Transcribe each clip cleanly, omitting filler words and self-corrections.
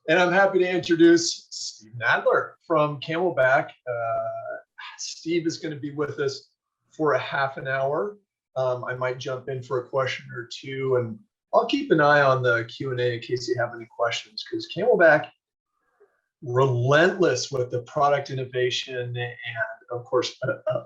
And I'm happy to introduce Steve Nadler from CamelBak. Steve is going to be with us for a half an hour. I might jump in for a question or two, and I'll keep an eye on the Q&A in case you have any questions, because CamelBak, relentless with the product innovation and, of course,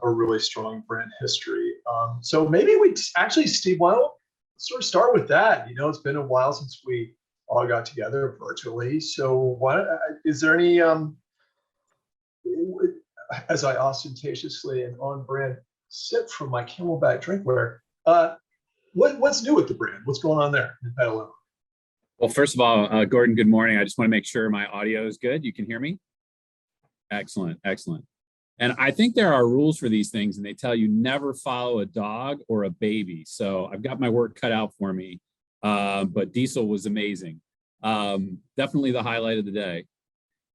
a really strong brand history. So maybe we actually, Steve, why don't sort of start with that? You know, it's been a while since we all got together virtually. So what is there any, as I ostentatiously and on brand sip from my CamelBak drinkware, what's new with the brand? What's going on there in Petaluma? Well, first of all, Gordon, good morning. I just want to make sure my audio is good. You can hear me? Excellent, excellent. And I think there are rules for these things, and they tell you never follow a dog or a baby. So I've got my work cut out for me, but Diesel was amazing. Definitely the highlight of the day.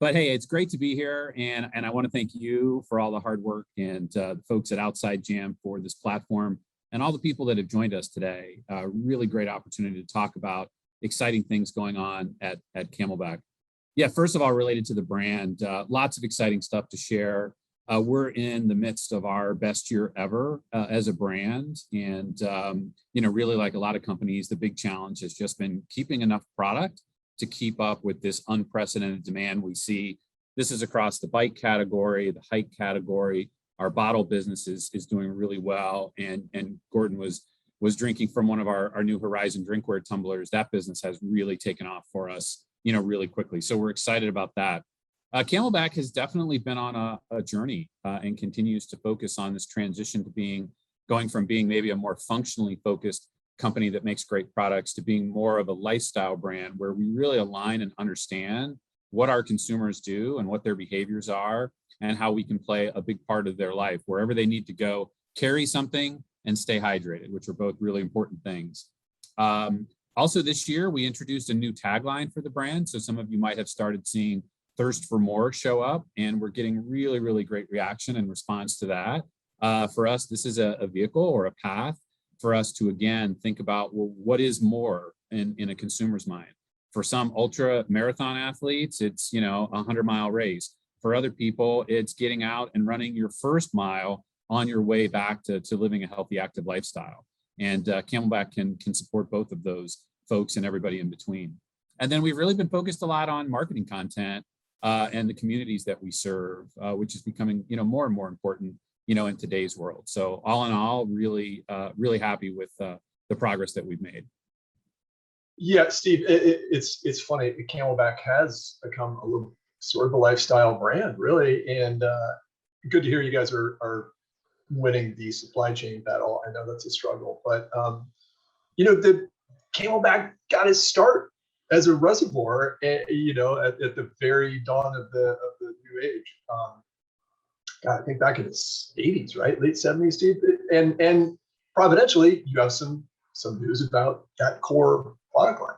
But hey, it's great to be here, and I want to thank you for all the hard work, and the folks at Outside Jam for this platform, and all the people that have joined us today. Really great opportunity to talk about exciting things going on at CamelBak. Yeah, first of all, related to the brand, lots of exciting stuff to share. We're in the midst of our best year ever as a brand, and you know, really like a lot of companies, the big challenge has just been keeping enough product to keep up with this unprecedented demand we see. This is across the bike category, the hike category. Our bottle business is doing really well, and Gordon was drinking from one of our new Horizon drinkware tumblers. That business has really taken off for us, you know, really quickly. So we're excited about that. CamelBak has definitely been on a journey and continues to focus on this transition to going from being maybe a more functionally focused company that makes great products to being more of a lifestyle brand, where we really align and understand what our consumers do and what their behaviors are, and how we can play a big part of their life wherever they need to go, carry something and stay hydrated, which are both really important things. Also this year, we introduced a new tagline for the brand. So some of you might have started seeing Thirst for More show up, and we're getting really, really great reaction and response to that. For us, this is a vehicle or a path for us to, again, think about, well, what is more in a consumer's mind? For some ultra marathon athletes, it's, you know, a 100-mile race. For other people, it's getting out and running your first mile on your way back to living a healthy, active lifestyle. And CamelBak can support both of those folks and everybody in between. And then we've really been focused a lot on marketing content and the communities that we serve, which is becoming, you know, more and more important, you know, in today's world. So all in all, really, really happy with the progress that we've made. Yeah, Steve, it's funny. CamelBak has become a little sort of a lifestyle brand, really, and good to hear you guys are winning the supply chain battle. I know that's a struggle, but you know, the CamelBak got its start as a reservoir, you know, at the very dawn of the new age. God, I think back in the 80s, right? Late 70s, Steve. And providentially, you have some news about that core product line.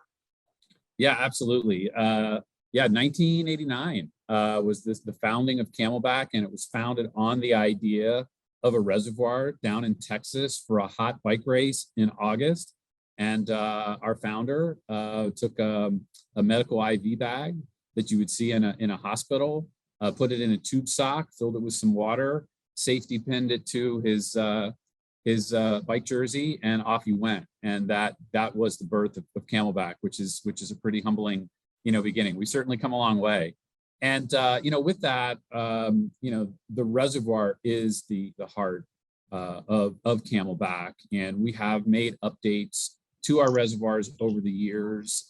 Yeah, absolutely. Yeah, 1989 was the founding of CamelBak, and it was founded on the idea of a reservoir down in Texas for a hot bike race in August. And our founder took a medical IV bag that you would see in a hospital, put it in a tube sock, filled it with some water, safety pinned it to his bike jersey, and off he went. And that was the birth of CamelBak, which is a pretty humbling, you know, beginning. We've certainly come a long way. And you know, with that, you know, the reservoir is the heart of CamelBak, and we have made updates to our reservoirs over the years.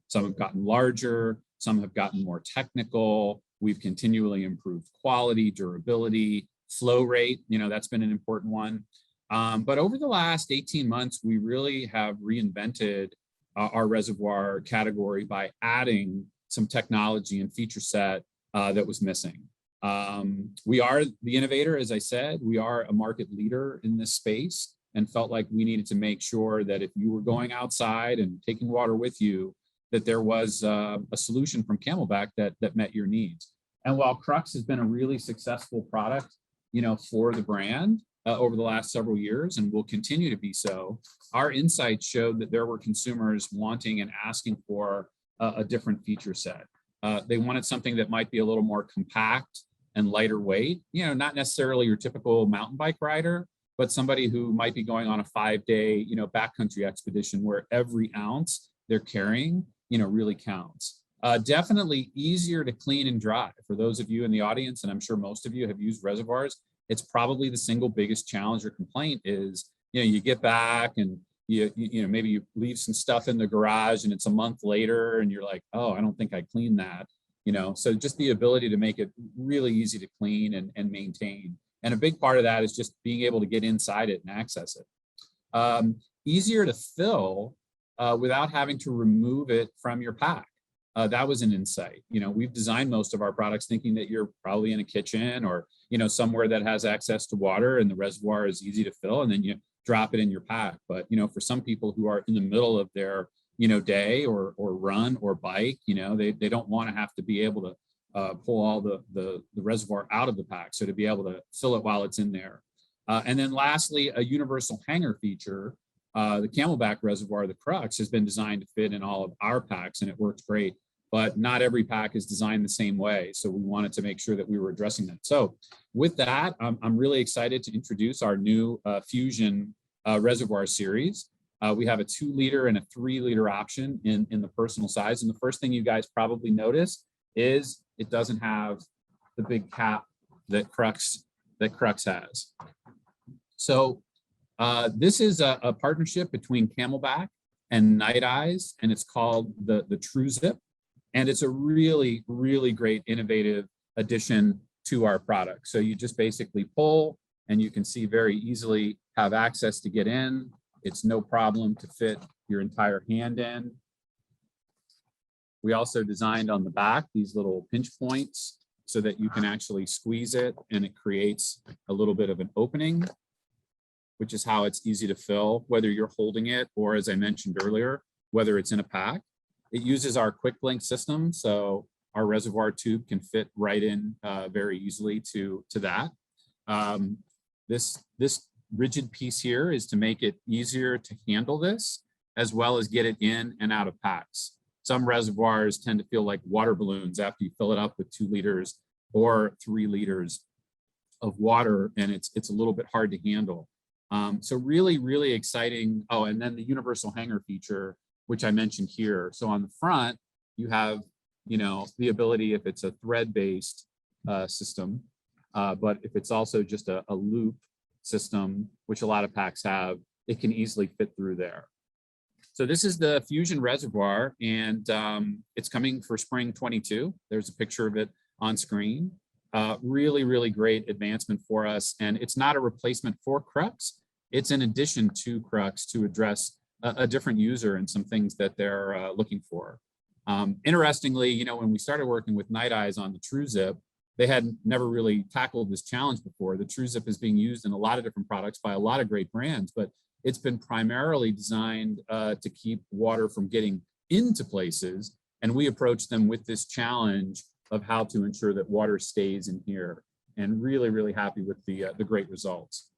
Some have gotten larger, some have gotten more technical. We've continually improved quality, durability, flow rate. You know, that's been an important one. But over the last 18 months, we really have reinvented our reservoir category by adding some technology and feature set that was missing. We are the innovator, as I said. We are a market leader in this space, and felt like we needed to make sure that if you were going outside and taking water with you, that there was a solution from CamelBak that met your needs. And while Crux has been a really successful product, you know, for the brand over the last several years, and will continue to be so, our insights showed that there were consumers wanting and asking for a different feature set. They wanted something that might be a little more compact and lighter weight, not necessarily your typical mountain bike rider, but somebody who might be going on a 5-day, backcountry expedition where every ounce they're carrying, really counts. Definitely easier to clean and dry. For those of you in the audience, and I'm sure most of you have used reservoirs, it's probably the single biggest challenge or complaint is, you get back and maybe you leave some stuff in the garage and it's a month later and you're like, oh, I don't think I cleaned that. So just the ability to make it really easy to clean and maintain. And a big part of that is just being able to get inside it and access it. Easier to fill without having to remove it from your pack. That was an insight. We've designed most of our products thinking that you're probably in a kitchen or, somewhere that has access to water and the reservoir is easy to fill and then you drop it in your pack. But, for some people who are in the middle of their, day or run or bike, they don't want to have to be able to pull all the reservoir out of the pack. So to be able to fill it while it's in there. And then lastly, a universal hanger feature. The CamelBak reservoir, the Crux, has been designed to fit in all of our packs and it works great, but not every pack is designed the same way. So we wanted to make sure that we were addressing that. So with that, I'm really excited to introduce our new Fusion reservoir series. We have a 2-liter and a 3-liter option in the personal size. And the first thing you guys probably notice is it doesn't have the big cap that Crux has. So this is a partnership between CamelBak and Night Eyes, and it's called the True Zip. And it's a really, really great innovative addition to our product. So you just basically pull and you can see very easily have access to get in. It's no problem to fit your entire hand in. We also designed on the back these little pinch points so that you can actually squeeze it and it creates a little bit of an opening, which is how it's easy to fill, whether you're holding it or, as I mentioned earlier, whether it's in a pack. It uses our quick blink system, so our reservoir tube can fit right in very easily to that. This rigid piece here is to make it easier to handle this, as well as get it in and out of packs. Some reservoirs tend to feel like water balloons after you fill it up with 2 liters or 3 liters of water, and it's a little bit hard to handle. So really, really exciting. Oh, and then the universal hanger feature, which I mentioned here. So on the front, you have, the ability if it's a thread-based system, but if it's also just a loop system, which a lot of packs have, it can easily fit through there. So this is the Fusion reservoir, and it's coming for spring 22. There's a picture of it on screen. Really, really great advancement for us. And it's not a replacement for Crux. It's in addition to Crux to address a different user and some things that they're looking for. Interestingly, when we started working with Night Eyes on the True Zip, they had never really tackled this challenge before. The True Zip is being used in a lot of different products by a lot of great brands, but it's been primarily designed to keep water from getting into places. And we approached them with this challenge of how to ensure that water stays in here, and really, really happy with the great results.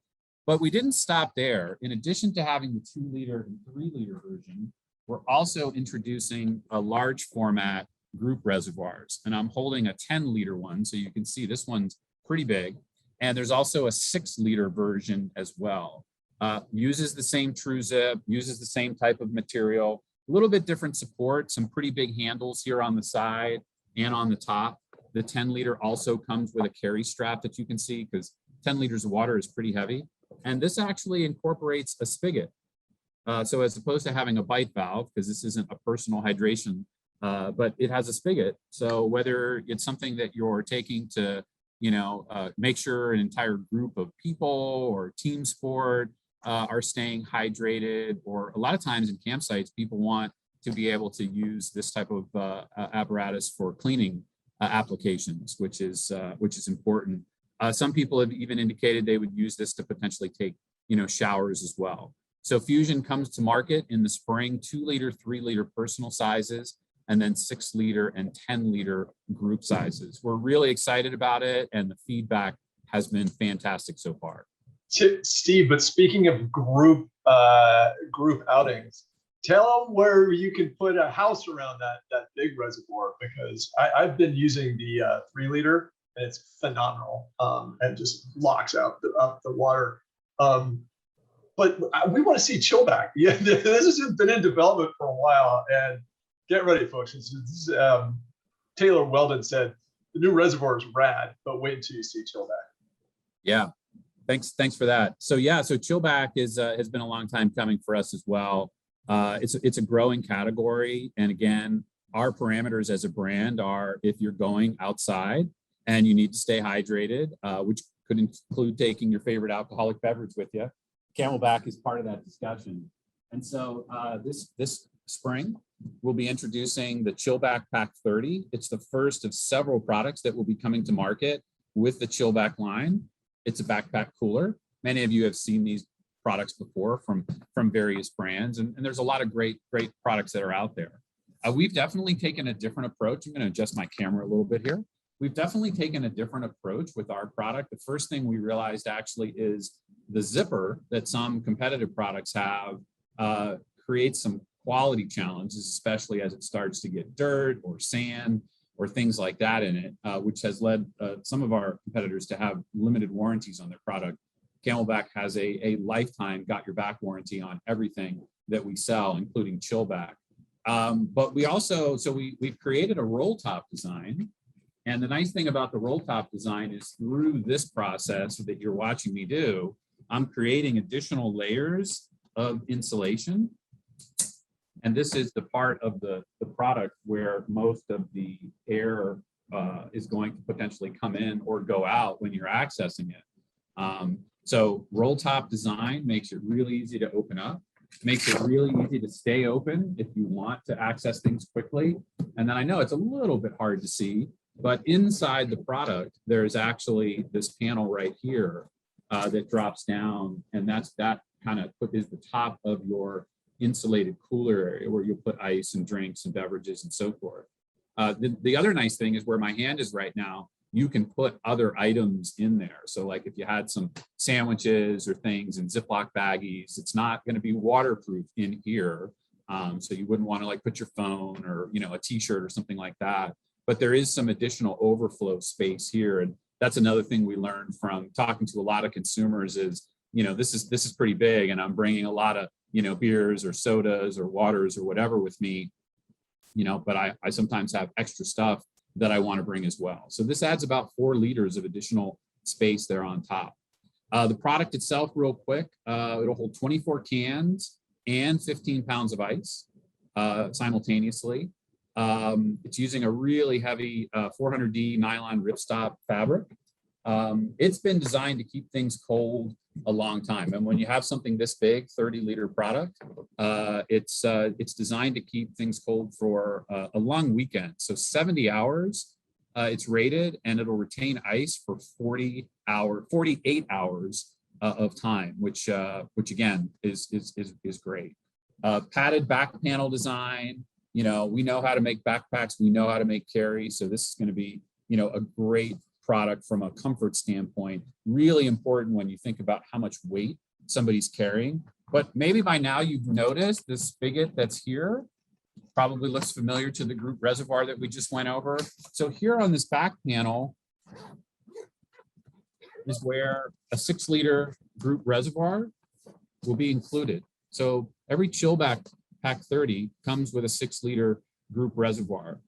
But we didn't stop there. In addition to having the 2-liter and 3-liter version, we're also introducing a large format group reservoirs. And I'm holding a 10-liter one, so you can see this one's pretty big. And there's also a 6-liter version as well. Uses the same True Zip, uses the same type of material, a little bit different support, some pretty big handles here on the side and on the top. The 10-liter also comes with a carry strap that you can see, because 10 liters of water is pretty heavy. And this actually incorporates a spigot. So as opposed to having a bite valve, because this isn't a personal hydration, but it has a spigot. So whether it's something that you're taking to, make sure an entire group of people or team sport are staying hydrated, or a lot of times in campsites, people want to be able to use this type of apparatus for cleaning applications, which is important. Some people have even indicated they would use this to potentially take, showers as well. So Fusion comes to market in the spring, 2-liter, 3-liter personal sizes, and then 6-liter and 10-liter group sizes. We're really excited about it, and the feedback has been fantastic so far. Steve, but speaking of group outings, tell them where you can put a house around that big reservoir, because I've been using the 3 liter, and it's phenomenal, and just locks out the water. But we want to see CamelBak. Yeah, this has been in development for a while, and get ready, folks. Taylor Weldon said the new reservoir is rad, but wait until you see CamelBak. Yeah, thanks for that. So yeah, so CamelBak has been a long time coming for us as well. It's a growing category, and again, our parameters as a brand are, if you're going outside and you need to stay hydrated, which could include taking your favorite alcoholic beverage with you, CamelBak is part of that discussion. And so this spring, we'll be introducing the CamelBak Pack 30. It's the first of several products that will be coming to market with the CamelBak line. It's a backpack cooler. Many of you have seen these products before from various brands, and there's a lot of great products that are out there. We've definitely taken a different approach. I'm going to adjust my camera a little bit here. We've definitely taken a different approach with our product. The first thing we realized actually is the zipper that some competitive products have creates some quality challenges, especially as it starts to get dirt or sand or things like that in it, which has led some of our competitors to have limited warranties on their product. CamelBak has a lifetime got your back warranty on everything that we sell, including CamelBak. But we also, we've created a roll top design. And the nice thing about the roll top design is through this process that you're watching me do, I'm creating additional layers of insulation. And this is the part of the product where most of the air is going to potentially come in or go out when you're accessing it. So roll top design makes it really easy to open up, makes it really easy to stay open if you want to access things quickly. And then I know it's a little bit hard to see, but inside the product, there's actually this panel right here that drops down, and that kind of is the top of your insulated cooler area where you'll put ice and drinks and beverages and so forth. The other nice thing is where my hand is right now, you can put other items in there. So like if you had some sandwiches or things in Ziploc baggies, it's not going to be waterproof in here. So you wouldn't want to like put your phone or, a t-shirt or something like that. But there is some additional overflow space here. And that's another thing we learned from talking to a lot of consumers is, this is pretty big, and I'm bringing a lot of, beers or sodas or waters or whatever with me, but I sometimes have extra stuff that I want to bring as well. So this adds about 4 liters of additional space there on top. The product itself, real quick, it'll hold 24 cans and 15 pounds of ice simultaneously. It's using a really heavy 400D nylon ripstop fabric. It's been designed to keep things cold a long time. And when you have something this big, 30-liter product, it's designed to keep things cold for a long weekend. So 70 hours it's rated, and it'll retain ice for 48 hours of time, which again is great. Padded back panel design. We know how to make backpacks. We know how to make carry. So this is going to be, a great product from a comfort standpoint. Really important when you think about how much weight somebody's carrying. But maybe by now you've noticed this spigot that's here probably looks familiar to the group reservoir that we just went over. So here on this back panel is where a 6-liter group reservoir will be included. So every CamelBak Pack 30 comes with a 6-liter group reservoir.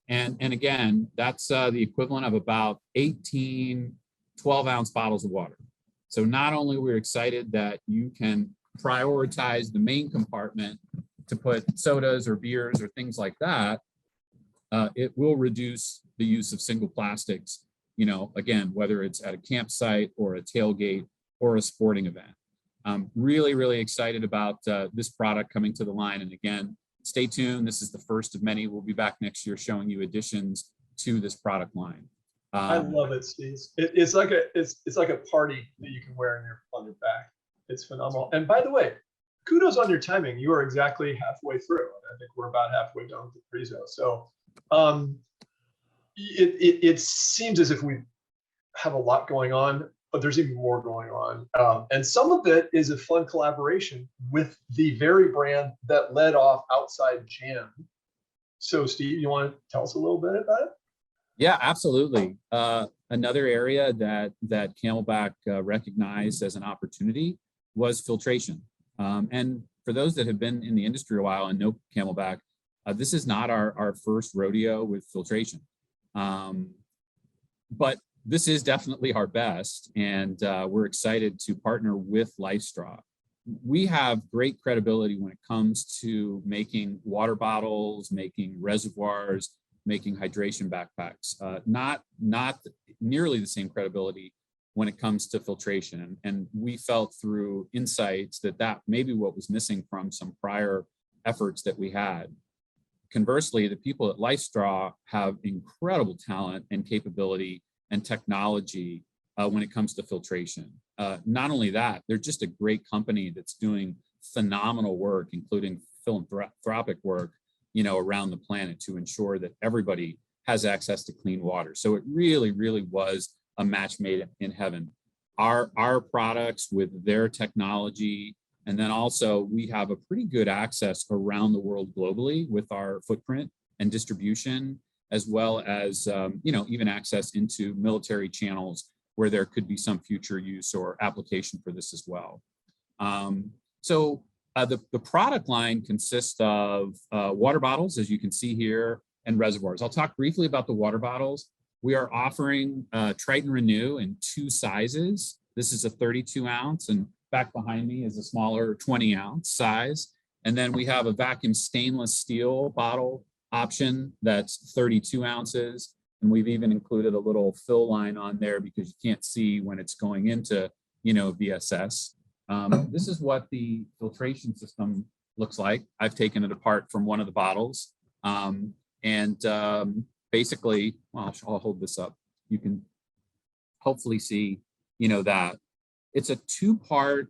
And again, that's the equivalent of about 18 12-ounce bottles of water. So not only we're excited that you can prioritize the main compartment to put sodas or beers or things like that, it will reduce the use of single plastics, again, whether it's at a campsite or a tailgate or a sporting event. I'm really, really excited about this product coming to the line. And again, stay tuned. This is the first of many. We'll be back next year showing you additions to this product line. I love it, Steve. It's like a party that you can wear on your back. It's phenomenal. And by the way, kudos on your timing. You are exactly halfway through. I think we're about halfway done with the Prizo. So it seems as if we have a lot going on. but there's even more going on. And some of it is a fun collaboration with the very brand that led off Outside Jam. So Steve, you want to tell us a little bit about it? Yeah, absolutely. Another area that CamelBak recognized as an opportunity was filtration. And for those that have been in the industry a while and know CamelBak, this is not our first rodeo with filtration. But this is definitely our best, and we're excited to partner with LifeStraw. We have great credibility when it comes to making water bottles, making reservoirs, making hydration backpacks. Not nearly the same credibility when it comes to filtration. And we felt through insights that maybe what was missing from some prior efforts that we had. Conversely, the people at LifeStraw have incredible talent and capability and technology when it comes to filtration. Not only that, they're just a great company that's doing phenomenal work, including philanthropic work, around the planet to ensure that everybody has access to clean water. So it really, really was a match made in heaven. Our products with their technology, and then also we have a pretty good access around the world globally with our footprint and distribution, as well as even access into military channels where there could be some future use or application for this as well. The product line consists of water bottles, as you can see here, and reservoirs. I'll talk briefly about the water bottles. We are offering Triton Renew in 2 sizes. This is a 32 ounce, and back behind me is a smaller 20 ounce size. And then we have a vacuum stainless steel bottle option that's 32 ounces. And we've even included a little fill line on there because you can't see when it's going into, VSS. This is what the filtration system looks like. I've taken it apart from one of the bottles. Basically, well, I'll hold this up. You can hopefully see, that. It's a 2-part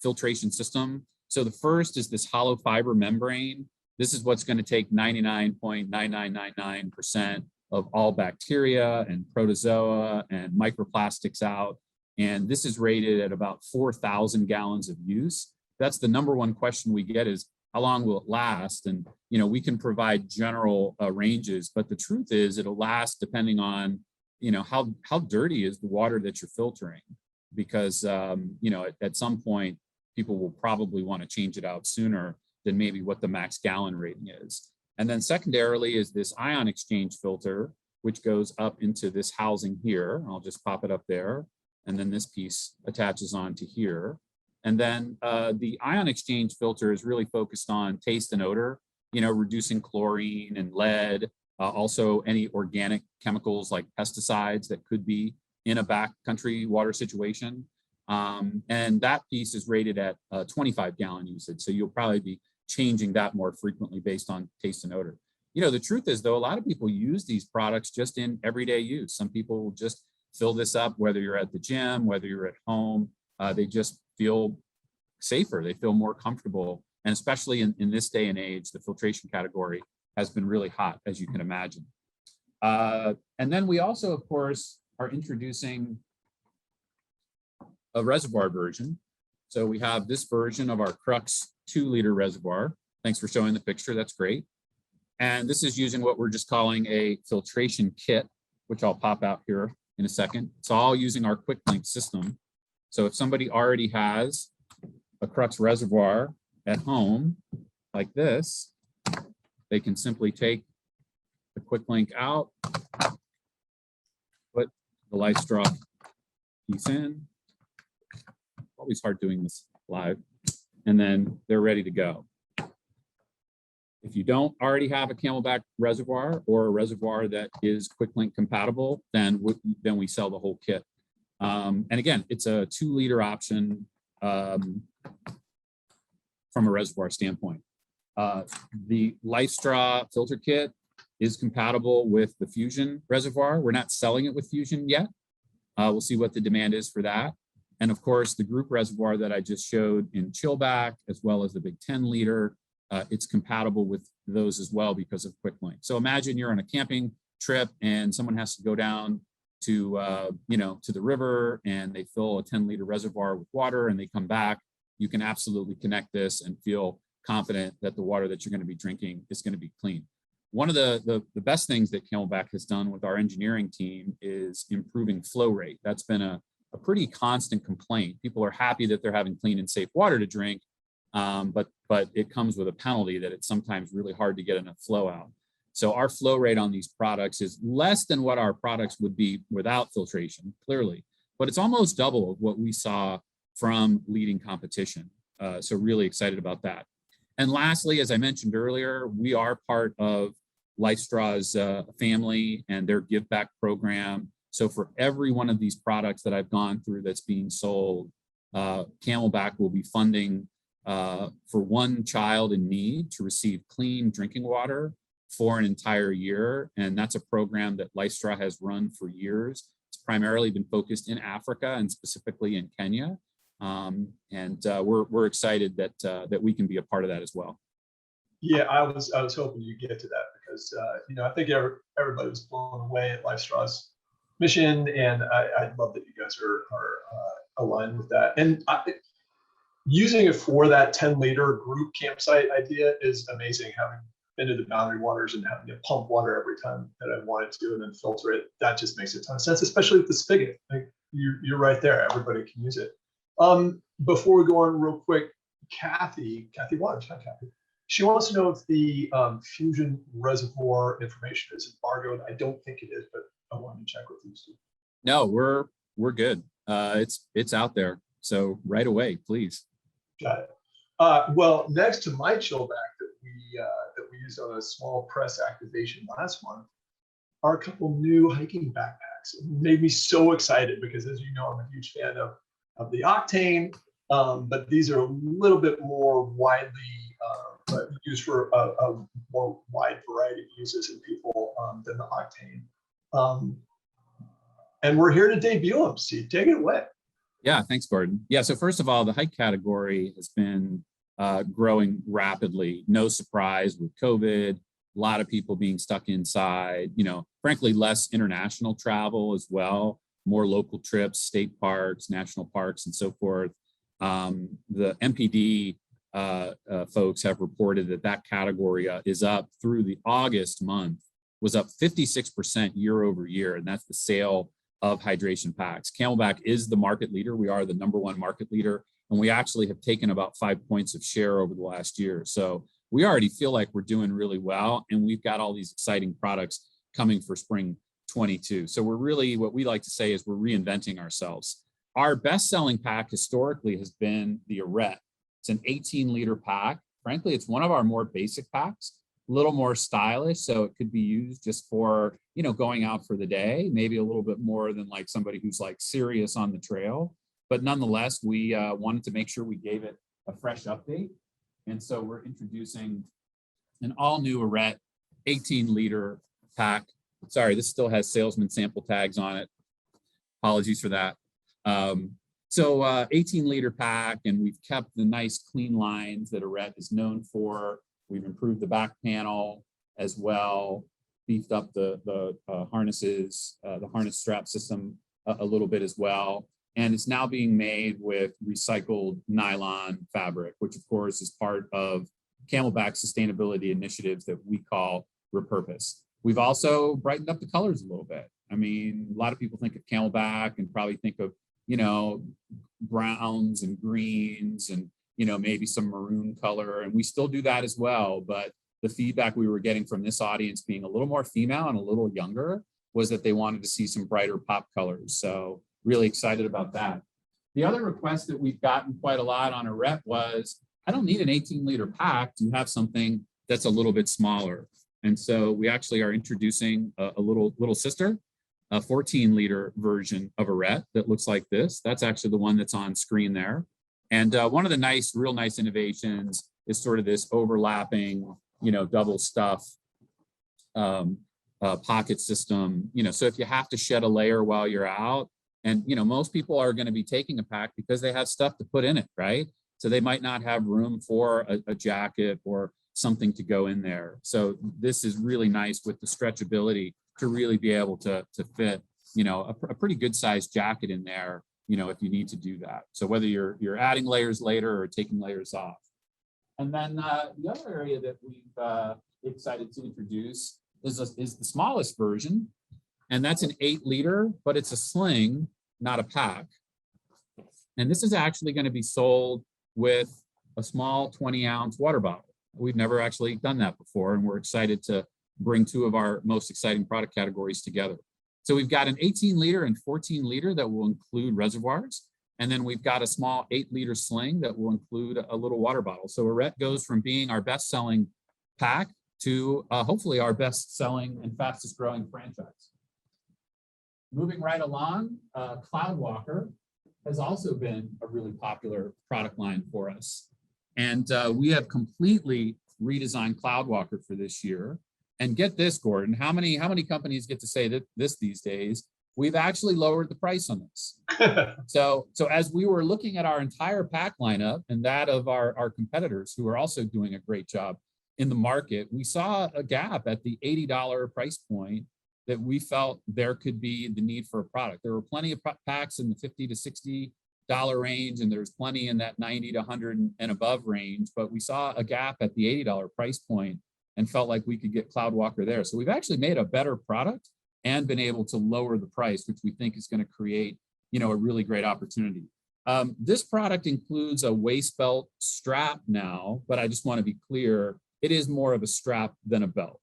filtration system. So the first is this hollow fiber membrane. This is what's going to take 99.9999% of all bacteria and protozoa and microplastics out. And this is rated at about 4,000 gallons of use. That's the number one question we get is, how long will it last? And, we can provide general ranges, but the truth is it'll last depending on, how dirty is the water that you're filtering. Because, at some point, people will probably want to change it out sooner than maybe what the max gallon rating is. And then secondarily is this ion exchange filter, which goes up into this housing here. I'll just pop it up there. And then this piece attaches onto here. And then the ion exchange filter is really focused on taste and odor, reducing chlorine and lead, also any organic chemicals like pesticides that could be in a backcountry water situation. And that piece is rated at 25 gallon usage. So you'll probably be changing that more frequently based on taste and odor. The truth is though, a lot of people use these products just in everyday use. Some people will just fill this up, whether you're at the gym, whether you're at home, they just feel safer. They feel more comfortable. And especially in this day and age, the filtration category has been really hot, as you can imagine. And then we also, of course, are introducing a reservoir version. So we have this version of our Crux 2-liter reservoir. Thanks for showing the picture, that's great. And this is using what we're just calling a filtration kit, which I'll pop out here in a second. It's all using our quick link system. So if somebody already has a Crux reservoir at home like this, they can simply take the quick link out, put the LifeStraw piece in. Always hard doing this live. And then they're ready to go. If you don't already have a CamelBak reservoir or a reservoir that is quick link compatible, then we sell the whole kit. And again, it's a 2-liter option from a reservoir standpoint. The LifeStraw filter kit is compatible with the Fusion reservoir. We're not selling it with Fusion yet. We'll see what the demand is for that. And of course, the group reservoir that I just showed in CamelBak, as well as the big 10-liter, it's compatible with those as well because of quick link. So imagine you're on a camping trip and someone has to go down to the river and they fill a 10-liter reservoir with water and they come back, you can absolutely connect this and feel confident that the water that you're going to be drinking is going to be clean. One of the best things that CamelBak has done with our engineering team is improving flow rate. That's been a pretty constant complaint. People are happy that they're having clean and safe water to drink, but it comes with a penalty that it's sometimes really hard to get enough flow out. So our flow rate on these products is less than what our products would be without filtration, clearly, but it's almost double of what we saw from leading competition. So really excited about that. And lastly, as I mentioned earlier, we are part of LifeStraw's family and their Give Back program. So for every one of these products that I've gone through that's being sold, CamelBak will be funding for one child in need to receive clean drinking water for an entire year. And that's a program that LifeStraw has run for years. It's primarily been focused in Africa and specifically in Kenya. We're excited that we can be a part of that as well. Yeah, I was hoping you'd get to that because I think everybody was blown away at LifeStraw's mission, and I love that you guys are aligned with that. And using it for that 10-liter group campsite idea is amazing. Having been to the Boundary Waters and having to pump water every time that I wanted to and then filter it, that just makes a ton of sense, especially with the spigot. Like you're right there. Everybody can use it. Before we go on real quick, Kathy Waters, hi Kathy. She wants to know if the fusion reservoir information is embargoed. I don't think it is, but I wanted to check with you, Steve. No, we're good. It's out there. So right away, please. Got it. Well, next to my CamelBak that we used on a small press activation last month are a couple new hiking backpacks. It made me so excited because, as you know, I'm a huge fan of the Octane, but these are a little bit more widely used for a more wide variety of uses and people than the Octane. And we're here to debut them. Steve, take it away. Yeah, thanks, Gordon. Yeah, so first of all, the hike category has been growing rapidly. No surprise with COVID, a lot of people being stuck inside, frankly, less international travel as well, more local trips, state parks, national parks, and so forth. The MPD folks have reported that category is up through the August month, was up 56% year over year, and that's the sale of hydration packs. CamelBak is the market leader. We are the #1 market leader, and we actually have taken about 5 points of share over the last year. So we already feel like we're doing really well, and we've got all these exciting products coming for spring 22. So we're really, what we like to say is we're reinventing ourselves. Our best-selling pack historically has been the Arete. It's an 18-liter pack. Frankly, it's one of our more basic packs, a little more stylish, so it could be used just for, going out for the day, maybe a little bit more than like somebody who's like serious on the trail. But nonetheless, we wanted to make sure we gave it a fresh update. And so we're introducing an all-new Arete 18-liter pack. Sorry, this still has salesman sample tags on it. Apologies for that. 18-liter pack, and we've kept the nice clean lines that Arete is known for. We've improved the back panel as well, beefed up the harnesses, the harness strap system a little bit as well. And it's now being made with recycled nylon fabric, which of course is part of CamelBak's sustainability initiatives that we call Repurpose. We've also brightened up the colors a little bit. I mean, a lot of people think of CamelBak and probably think of, browns and greens and, maybe some maroon color. And we still do that as well. But the feedback we were getting from this audience being a little more female and a little younger was that they wanted to see some brighter pop colors. So really excited about that. The other request that we've gotten quite a lot on Arete was, I don't need an 18-liter pack. Do you have something that's a little bit smaller? And so we actually are introducing a little sister, a 14-liter version of Arete that looks like this. That's actually the one that's on screen there. And one of the real nice innovations is sort of this overlapping, double stuff pocket system. So if you have to shed a layer while you're out, and most people are going to be taking a pack because they have stuff to put in it, right? So they might not have room for a jacket or something to go in there. So this is really nice with the stretchability to really be able to fit a pretty good sized jacket in there, if you need to do that. So whether you're adding layers later or taking layers off. And then the other area that we've excited to introduce is the smallest version, and that's an 8-liter, but it's a sling, not a pack. And this is actually going to be sold with a small 20-ounce water bottle. We've never actually done that before, and we're excited to bring two of our most exciting product categories together. So we've got an 18-liter and 14-liter that will include reservoirs. And then we've got a small 8-liter sling that will include a little water bottle. So Arette goes from being our best-selling pack to hopefully our best-selling and fastest-growing franchise. Moving right along, Cloudwalker has also been a really popular product line for us. And we have completely redesigned Cloudwalker for this year. And get this, Gordon, how many companies get to say this these days? We've actually lowered the price on this. So as we were looking at our entire pack lineup and that of our competitors who are also doing a great job in the market, we saw a gap at the $80 price point that we felt there could be the need for a product. There were plenty of packs in the $50 to $60 range, and there's plenty in that $90 to $100 and above range, but we saw a gap at the $80 price point and felt like we could get Cloudwalker there. So we've actually made a better product and been able to lower the price, which we think is going to create, a really great opportunity. This product includes a waist belt strap now, but I just want to be clear, it is more of a strap than a belt,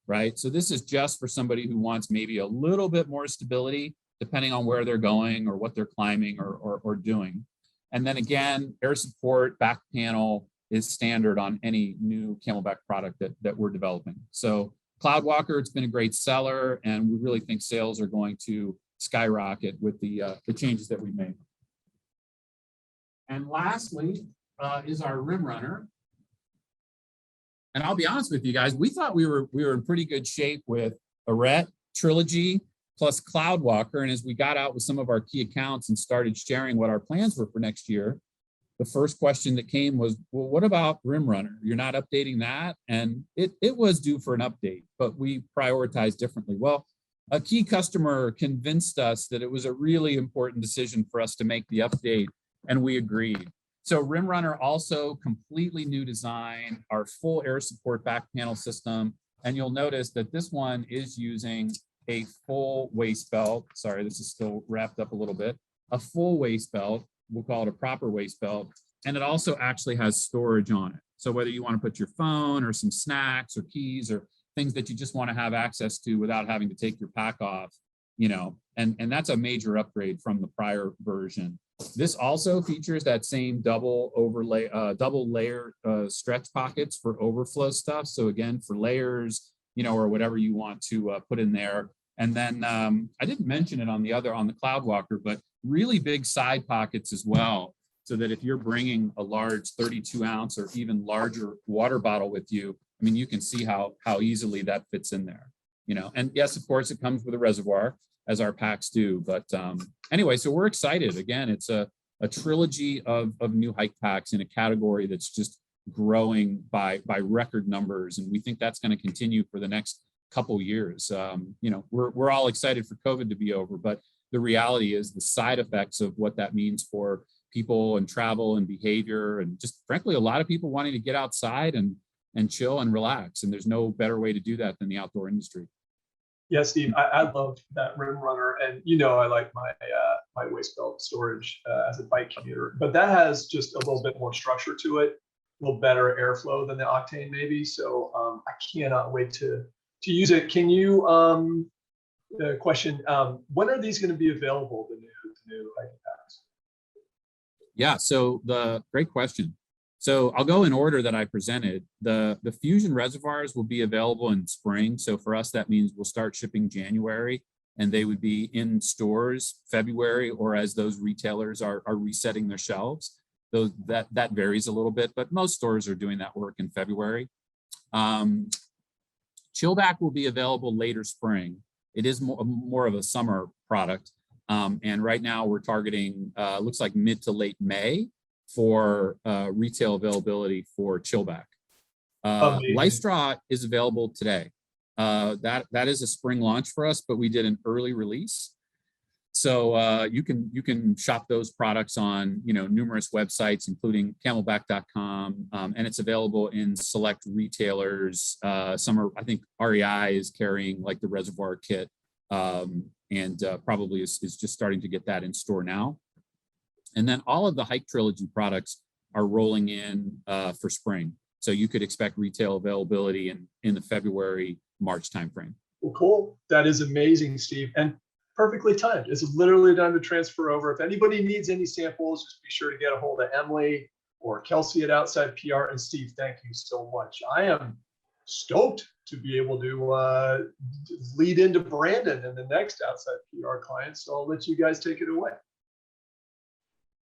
right? So this is just for somebody who wants maybe a little bit more stability, depending on where they're going or what they're climbing or doing. And then again, air support back panel is standard on any new CamelBak product that we're developing. So Cloudwalker, it's been a great seller, and we really think sales are going to skyrocket with the changes that we've made. And lastly is our rim runner. And I'll be honest with you guys, we thought we were in pretty good shape with Arette, Trilogy, plus Cloudwalker. And as we got out with some of our key accounts and started sharing what our plans were for next year, the first question that came was, well, what about Rim Runner? You're not updating that? And it was due for an update, but we prioritized differently. Well, a key customer convinced us that it was a really important decision for us to make the update, and we agreed. So Rim Runner also completely new design, our full air support back panel system. And you'll notice that this one is using a full waist belt. Sorry, this is still wrapped up a little bit. A full waist belt. We'll call it a proper waist belt. And it also actually has storage on it. So whether you want to put your phone or some snacks or keys or things that you just want to have access to without having to take your pack off, and that's a major upgrade from the prior version. This also features that same double layer stretch pockets for overflow stuff. So again, for layers, or whatever you want to put in there. And then I didn't mention it on the Cloudwalker, but really big side pockets as well, so that if you're bringing a large 32-ounce or even larger water bottle with you, I mean, you can see how easily that fits in there, And yes, of course, it comes with a reservoir, as our packs do. But anyway, so we're excited. Again, it's a trilogy of new hike packs in a category that's just growing by record numbers, and we think that's going to continue for the next couple years. We're all excited for COVID to be over, but the reality is the side effects of what that means for people and travel and behavior, and just frankly, a lot of people wanting to get outside and chill and relax. And there's no better way to do that than the outdoor industry. Yeah, Steve, I love that Rim Runner, and I like my my waist belt storage as a bike commuter, but that has just a little bit more structure to it, a little better airflow than the Octane maybe. So I cannot wait to use it. Can you question, when are these going to be available, the new hiking packs? Yeah, so great question. So I'll go in order that I presented. The Fusion reservoirs will be available in spring. So for us, that means we'll start shipping January, and they would be in stores February, or as those retailers are resetting their shelves. That varies a little bit, but most stores are doing that work in February. ChillBak will be available later spring. It is more of a summer product. And right now we're targeting, looks like mid to late May for retail availability for ChillBak. LifeStraw is available today. That is a spring launch for us, but we did an early release. So you can shop those products on numerous websites, including CamelBak.com, and it's available in select retailers. Some are, I think REI is carrying like the Reservoir kit, and probably is just starting to get that in store now. And then all of the Hike Trilogy products are rolling in for spring. So you could expect retail availability in the February-March timeframe. Well, cool. That is amazing, Steve. And perfectly timed. It's literally time to transfer over. If anybody needs any samples, just be sure to get a hold of Emily or Kelsey at Outside PR. And Steve, thank you so much. I am stoked to be able to lead into Brandon and the next Outside PR client. So I'll let you guys take it away.